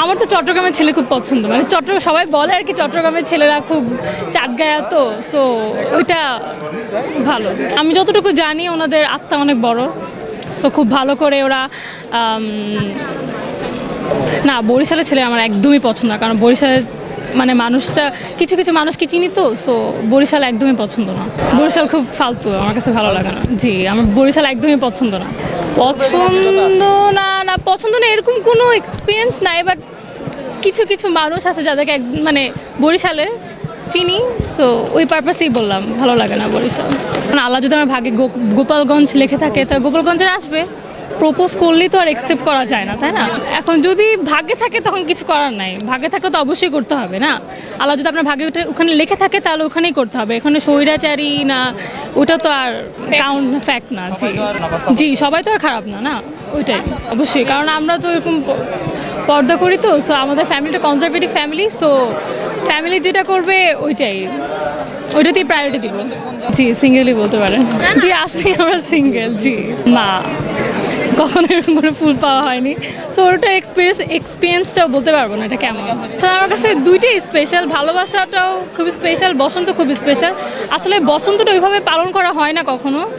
আমার তো চট্টগ্রামের ছেলে খুব পছন্দ, মানে চট্টগ্রাম সবাই বলে আর কি চট্টগ্রামের ছেলেরা খুব চাটগায়া, তো সো ওইটা ভালো। আমি যতটুকু জানি ওনাদের আত্মা অনেক বড়, সো খুব ভালো করে ওরা না, বরিশালের ছেলে আমার একদমই পছন্দ না, কারণ বরিশালের মানে মানুষটা কিছু কিছু মানুষকে চিনি তো, সো বরিশাল একদমই পছন্দ না। বরিশাল খুব ফালতু, আমার কাছে ভালো লাগে না। জি, আমার বরিশাল একদমই পছন্দ না। পছন্দ না না পছন্দ না এরকম কোনো এক্সপিরিয়েন্স নাই, বাট কিছু কিছু মানুষ আছে যাদেরকে মানে বরিশালের চিনি, সো ওই পারপাসেই বললাম ভালো লাগে না বরিশাল। আল্লাহ যদি আমার ভাগ্যে গোপালগঞ্জ লিখে থাকে তা গোপালগঞ্জের আসবে। প্রপোজ করলেই তো আর অ্যাকসেপ্ট করা যায় না, তাই না? এখন যদি ভাগ্যে থাকে তখন কিছু করার নাই, ভাগ্যে থাকলে তো অবশ্যই করতে হবে না। আল্লাহ যদি আপনার ভাগ্যে ওখানে লিখে থাকে তাহলে ওখানেই করতে হবে। এখানে স্বৈরাচারী না, ওটা তো আর কাউন্ট ফ্যাক্ট না। জি জি, সবাই তো আর খারাপ না, না ওইটাই অবশ্যই, কারণ আমরা তো এরকম পর্দা করি তো, সো আমাদের ফ্যামিলিটা কনজারভেটিভ ফ্যামিলি, সো ফ্যামিলি যেটা করবে ওইটাতেই প্রায়োরিটি দিব। জি, সিঙ্গেলই বলতে পারেন। জি, আসলে আমরা সিঙ্গেল। জি না, কখনো এরকম করে ফুল পাওয়া হয়নি, সো ওটার এক্সপিরিয়েন্সটাও বলতে পারবো না এটা কেমন। তো আমার কাছে দুইটাই স্পেশাল, ভালোবাসাটাও খুব স্পেশাল, বসন্ত খুব স্পেশাল। আসলে বসন্তটা ওইভাবে পালন করা হয় না কখনো,